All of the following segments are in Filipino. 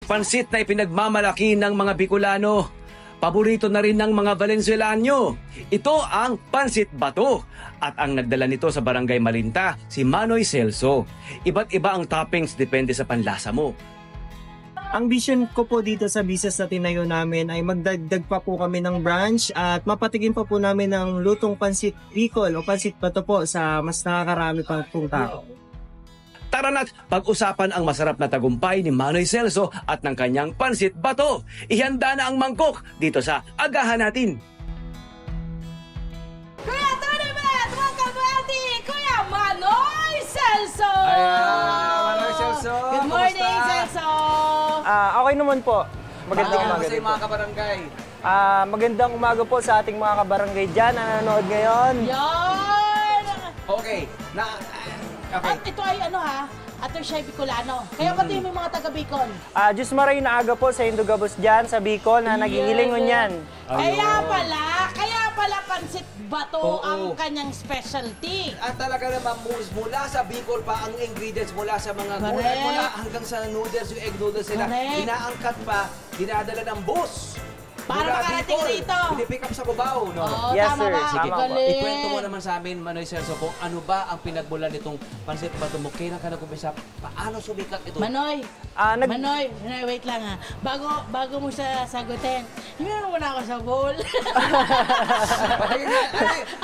pansit na ipinagmamalaki ng mga Bicolano. Paborito na rin ng mga Valenzuelanyo. Ito ang Pansit Bato. At ang nagdala nito sa Barangay Malinta, si Manoy Celso. Iba't iba ang toppings depende sa panlasa mo. Ang vision ko po dito sa business na tinayo namin ay magdagdag pa po kami ng branch at mapatikin pa po namin ng lutong pansit Bicol o pansit bato po sa mas nakakarami pang pong tao. Tara na't pag-usapan ang masarap na tagumpay ni Manoy Celso at ng kanyang Pansit Bato. Ihanda na ang mangkok dito sa Agahan Natin. Kuya Tony Bet! Welcome to LT! Kuya Manoy Celso! Ayan, Manoy Celso! Good morning, Kumusta? Celso! Okay naman po. Magandang umaga Sa din po. mga kabarangay. Magandang umaga po sa ating mga kabarangay dyan na nanonood ngayon. Yan! Okay. At ito ay ano ha? Ato siya Bicolano. Kaya pati yung mga taga Bicol. Diyos maray na aga po sa Indogabos dyan sa Bicol na nagigilingon yan. Kaya pala pansit bato ang kanyang specialty. At talaga naman mula sa Bicol pa ang ingredients mula sa mga gulay, mula hanggang sa noodles, yung egg noodles nila. Inaangkat pa, dinadala ng bus. Para makarating dito. Pinipick up sa Cubao, no? Oo, Yes, tama sir. ba? Sige. Galing. Ikwento mo naman sa amin, Manoy Celso, kung ano ba ang pinagmulan nitong pansit bato mo. Kailan ka nag-umpisa? Paano sumikat ito? Manoy, Manoy, wait lang ha. Bago mo siya sagutin, hinga mo na ako sa bowl.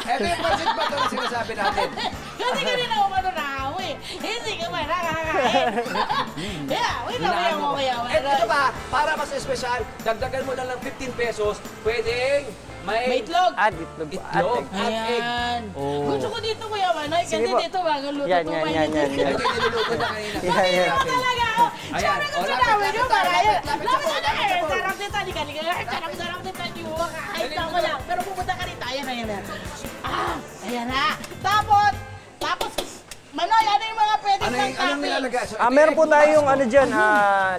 Ito yung pansit bato na sinasabi natin. Kasi kanina ako manonaw eh. Hindi ka ba nakakain? Yeah, wait lang mo kaya. Ito ba, para mas espesyal, dagdagan mo lang ng 15 pesos, pwedeng May itlog. Itlog po. itlog at egg. Ayan. Oh. Gusto ko dito Kuya Manoy, kasi Sige po. dito bago luto Yan, ko yan, mainit. yan, yan, yan. Ito yung niluluto na kanina. Yan. Ako talaga ako. Ayan. Siyempre Oh, gusto lapit, namin yung lapit, para yun. lapit, Lapit lapit, na lapit, eh. lapit. Sarap dito, sarap dito yung kahit na ko lang. Pero pupunta ka rito. Ayan, ayan, ayan. Ayan na. Tapos, Manoy, ano yung mga pwedeng Anong topping? nilalagay? So, Meron po tayong ano dyan,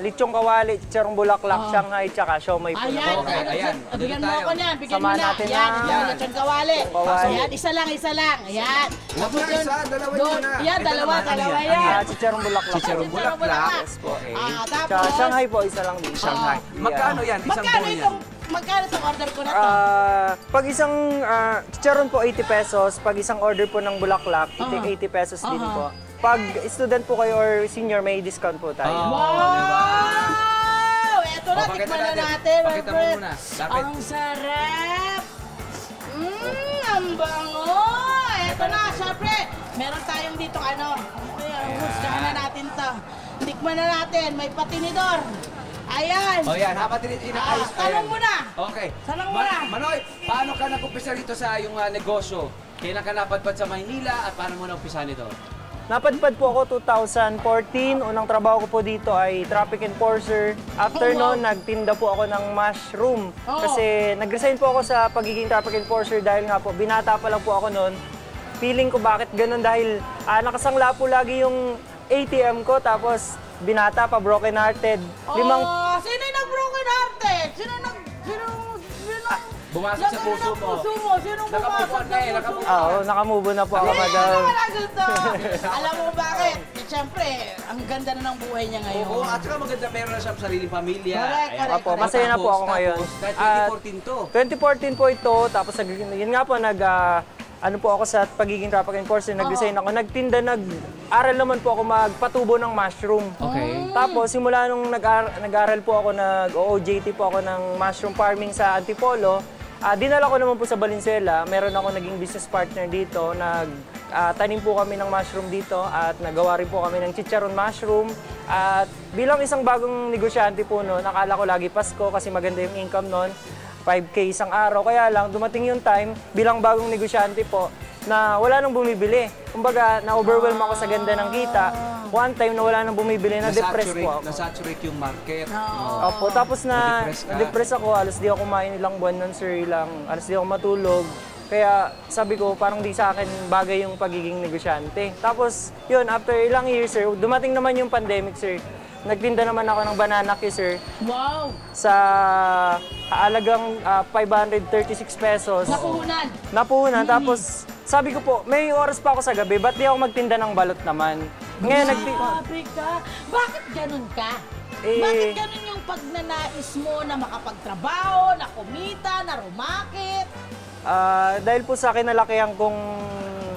lechong kawali, chicharong bulaklak, Shanghai, tsaka siomay po. Ayan, Okay, ayan. bigyan mo Dito ako niyan, bigyan mo Samahan na. natin Yan, na. yung lechon kawali. Kawali. Ayan, isa lang. Ayan. Huwag na isa, dalawa yun na. Yan, Ito dalawa naman, ano yan. Chicharong bulaklak. Chicharong bulaklak. Okay. Tapos, Tsaka Shanghai po, isa lang din. Shanghai. Magkano yan? Isang Magkano itong order ko na to? Pag isang chicharon po 80 pesos, pag isang order po ng bulaklak, 80 pesos din po. Pag student po kayo or senior, may discount po tayo. Wow! Eto na, pakita tikman na natin. natin. my Pakita mo friend. muna. Lapit. Ang sarap! Ang bango! Eto na, syempre, meron tayong dito husgahan na natin to. Tikman na natin, may patinidor. Ayan! O yan, habang inaayos ko yan. Tanong mo na! Okay. Tanong mo na! Manoy, paano ka nag-umpisa rito sa iyong negosyo? Kailan ka napadpad sa Maynila at paano mo na-umpisa nito? Napadpad po ako 2014. Unang trabaho ko po dito ay traffic enforcer. After noon, nagtinda po ako ng mushroom. Kasi nag-resign po ako sa pagiging traffic enforcer dahil nga po, binata pa lang po ako noon. Feeling ko bakit ganun dahil nakasangla po lagi yung ATM ko tapos binata pa, broken hearted. Sino yung nag-broken hearted? Sino Bumasok sa puso mo. Sinong Nakamove on bumasok na eh, sa nakamove puso? Oo, nakamove on na po ako, madam. Alam mo bakit? Siyempre, ang ganda na ng buhay niya ngayon. Oo, at saka maganda meron na siyang sariling pamilya. Correct, Ayan. correct, Opo, masaya na po ako ngayon. Kahit At 2014 to. 2014 po ito, tapos yun nga po, ano po ako sa pagiging traffic enforcer, nag-resign ako. Nag-aral naman po ako magpatubo ng mushroom. Okay. Tapos simula nung nag-aral po ako, nag-OJT po ako ng mushroom farming sa Antipolo, dinala ko naman po sa Valenzuela. Meron ako naging business partner dito. Tanim po kami ng mushroom dito at nagawa rin po kami ng chicharon mushroom. At bilang isang bagong negosyante po noon, nakala ko lagi Pasko kasi maganda yung income noon. 5K isang araw. Kaya lang, dumating yung time, bilang bagong negosyante po, na wala nang bumibili. Kumbaga, na-overwhelm ako sa ganda ng kita. One time na wala nang bumibili, na-depress po ako. Na-saturate yung market. Opo, tapos Na-depress ka. na-depress ako. Alas di ako kumain ilang buwan nun, sir. Alas di ako matulog. Kaya sabi ko, parang di sa akin bagay yung pagiging negosyante. Tapos, yun, after ilang years, sir, dumating naman yung pandemic, sir. Nagtinda naman ako ng banana cue, sir. Wow! Sa halagang 536 pesos. Napuhunan! Napuhunan. Tapos, sabi ko po, may oras pa ako sa gabi, ba't di ako magtinda ng balot naman? Ngayon, Grabe ka! Bakit ganun ka? Bakit ganun yung pagnanais mo na makapagtrabaho, na kumita, na rumakit? Dahil po sa kinalakihan kong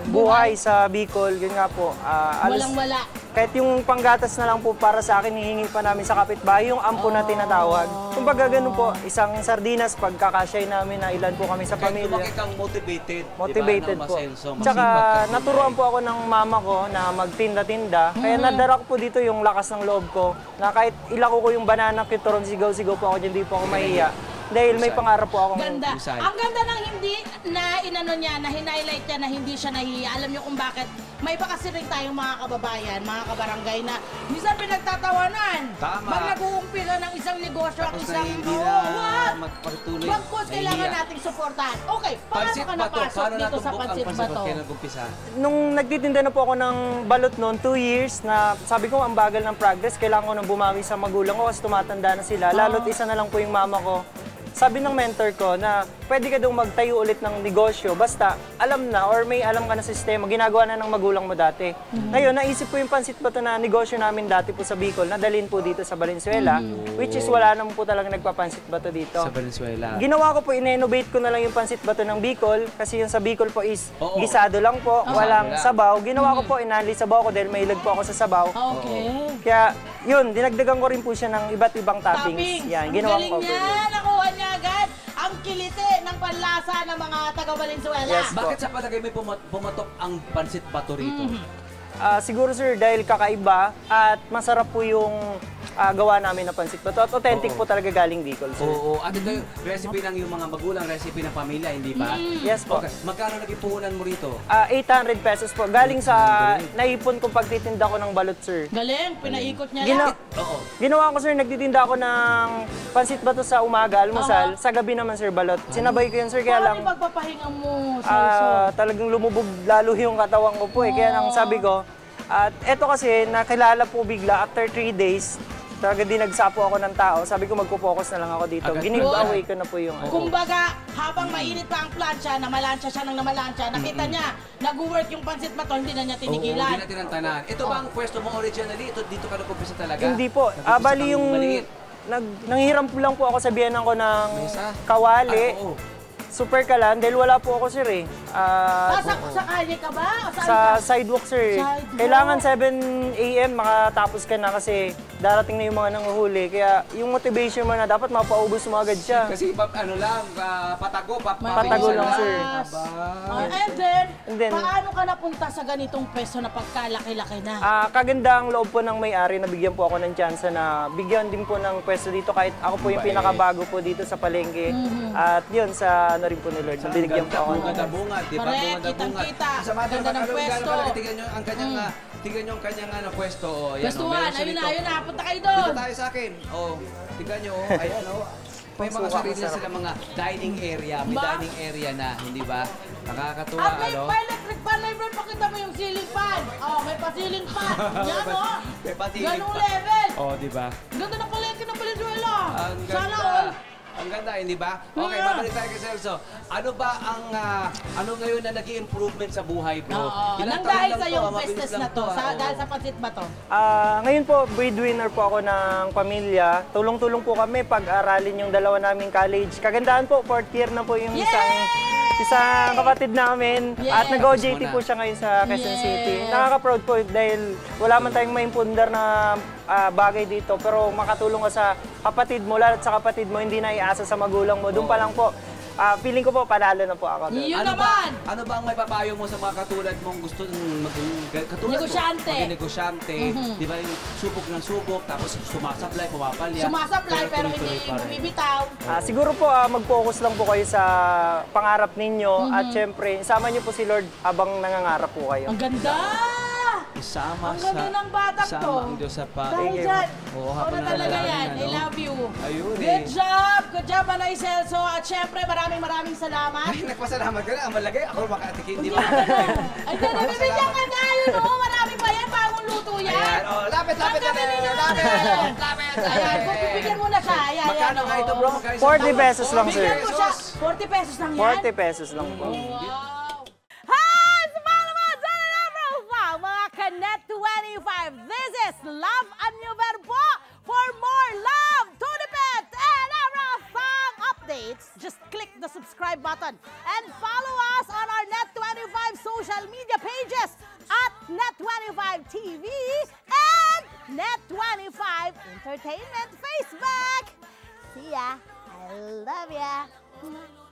buhay sa Bicol, yun nga po. Walang-wala. Kahit yung panggatas na lang po para sa akin, hihingi pa namin sa kapitbahay, yung ampo na tinatawag. Kumbaga ganun po, isang sardinas pagkakasya namin na ilan po kami sa Kahit pamilya. lumaki kang motivated. Motivated diba, po. Masenso, Tsaka masipag ka po. naturuan po ako ng mama ko na magtinda-tinda. Kaya nadara ko po dito yung lakas ng loob ko. Na kahit ilako ko yung banana kituron, sigaw-sigaw po ako dyan, di po ako mahiya. Dahil may pangarap po akong... Ganda. Husay. Ang ganda ng hindi na inano niya, na hinighlight niya na hindi siya nahihiya. Alam niyo kung bakit? May iba kasi rin tayong mga kababayan, mga kabarangay na minsan pinagtatawanan. Tama. Pag nag-uumpila ng isang negosyo at Tapos na isang... hindi Oo, na what? magpatuloy. Bagkus kailangan Nahihiya. nating suportahan. Okay, paano Pansit ka Bato, napasok paano dito sa natumbok ang Pansit Pansit Bato? Bato? Kailan nag-umpisa? Nung nagtitinda na po ako ng balot noon, 2 years, na sabi ko ang bagal ng progress, kailangan ko nang bumawi sa magulang ko kasi tumatanda na sila. Lalo't isa na lang po yung mama ko. Sabi ng mentor ko na pwede ka daw magtayo ulit ng negosyo basta alam na or may alam ka na sistema, ginagawa na ng magulang mo dati. Ngayon, naisip ko yung Pansit Bato na negosyo namin dati po sa Bicol, nadalhin po dito sa Valenzuela, which is wala naman po talaga nagpapansit bato dito. Sa Venezuela. Ginawa ko po, in-innovate ko na lang yung Pansit Bato ng Bicol kasi yung sa Bicol po is Oo. gisado lang po, walang lang. sabaw. Ginawa ko po, inali sabaw ko dahil mahilig po ako sa sabaw. Okay. Kaya yun, dinagdagan ko rin po siya ng iba't ibang toppings. Toppings. Yan, Ang ginawa galing ko po. niya. Nakuha niya agad ang kiliti ng panlasa ng mga taga-Valenzuela. Yes. Bakit sa palagay may pumatok ang Pansit Bato rito? Siguro sir, dahil kakaiba at masarap po yung gawa namin na Pansit Bato. At authentic po talaga galing Bicol, sir. Oo, at ito yung recipe ng yung mga magulang, recipe ng pamilya, hindi ba? Yes po. Okay. Magkano naging puhunan mo rito? 800 pesos po. Galing sa naipon kong pagtitinda ko ng balot, sir. Galing, pinaikot niya Gina- lang. Oo. Ginawa ko sir, nagtitinda ako ng Pansit Bato sa umaga, almusal. Sa gabi naman sir, balot. Sinabay ko yun sir, kaya lang Paano yung pagpapahinga mo, Celso? talagang lumubog lalo yung katawan ko po eh. Kaya nang sabi ko, at eto kasi nakilala po bigla after 3 days, talaga dinagsapo ako ng tao. Sabi ko magpo-focus na lang ako dito. Agad Giveaway ko na po yung Kumbaga, habang mainit pa ang plancha, namalansya siya ng namalansya, nakita niya, nag-work yung Pansit Bato, hindi na niya Oo, tinigilan. hindi natin ang tanan. Ito ba ang pwesto mo originally? Ito, dito ka nag-umpisa talaga? Hindi po. Nag-umpisa Bali kang yung maliit. nanghiram po lang po ako sa biyanan ko ng Mesa? kawali. Oo. Super kalan dahil wala po ako sir eh. Sa kalye ka ba? O saan Sa ka? sidewalk sir. Sidewalk. Kailangan 7 a.m. makatapos ka na kasi darating na yung mga nanguhuli. Kaya yung motivation mo na dapat mapaubos mo agad siya. Kasi ano lang, patago, Patago lang, sir. Aba. And then, then, paano ka napunta sa ganitong pwesto na pagkalaki-laki na? Kaganda ang loob po ng may-ari na bigyan po ako ng chance na bigyan din po ng pwesto dito kahit ako po yung pinakabago po dito sa palengke. At yun, sa ano rin po ni Lord, na binigyan po ako. Bungad-bungad, di ba? Correct, Bungad-bungad. kitang-kita. Sa mga Ganda ng pwesto. Tingnan nyo ang kanyang, tingnan nyo ang kanyang pwesto. Oh, yan, Pwestuhan, meron siya ayun na, dito. ayun na, punta kayo doon. Dito tayo sa akin. Oh, tingnan nyo, ayan may mga Pangsuka, sarili na masarap. sila mga dining area. May Ba? dining area na, hindi ba? Nakakatuwa, At may ano? electric fan, may friend, pakita mo yung ceiling fan. Oh, may pa-ceiling fan. Yan, oh. May pa-ceiling Ganung fan. level. Oh, di ba? Ganda ng palengke ng Valenzuela. Ang Sana ganda. all. Ang ganda, hindi ba? Okay, Yeah. babalik tayo kay Celso. Ano ba ang, ano ngayon na naging improvement sa buhay mo? Oo, Ilang nang taon dahil lang sa to, yung mabilis business lang na to, oo. dahil sa Pansit Bato. Ngayon po, breadwinner po ako ng pamilya. Tulong-tulong po kami pag-aralin yung dalawa naming college. Kagandahan po, 4th year na po yung isang kapatid namin. Yes! At nag-OJT Tapos mo po na. siya ngayon sa Quezon Yes! City. Nakaka-proud po dahil wala man tayong maimpundar na bagay dito. Pero makatulong ka sa kapatid mo, lalo't sa kapatid mo, hindi na iasa sa magulang mo. Doon pa lang po, feeling ko po, panalo na po ako doon. Yun Ano naman. Ano ba ang may papayo mo sa mga katulad mong gusto maging katulad Negosyante. mo? Maging negosyante. Di ba yung subok ng subok, tapos sumasablay, pumapalya. Sumasablay pero hindi tuloy-tuloy pa rin. bumibitaw. Siguro po, mag-focus lang po kayo sa pangarap ninyo. At syempre, isama niyo po si Lord habang nangangarap po kayo. Ang ganda! Isama Ang ganda ng batang isama to. ang Diyos sa Dahil you. dyan. Oo, Ano habang talaga nananalangin, yan. I ano? love you. Ayun Good eh. job! Good job, Manay Celso. At syempre, maraming salamat. Ay, nagpasalamat ka na. Ang malagay, ako makatikin. Di ba? Ay, nabibigyan ka na yun, oh. Marami pa yan. Bagong luto yan. Ayan, oh, lapit na. Lapit. Ayan, kung bibigyan mo na siya. Ayan, Magkano nga ito, bro? Magkano 40 pesos lang, sir. Bigyan mo siya. 40 pesos lang yan. 40 pesos lang po. Wow! Hi! Sa mga dyan na profile, mga Connect 25. This is Love and New Verbo. For more subscribe button. And follow us on our Net25 social media pages at Net25 TV and Net25 Entertainment Facebook. See ya. I love ya.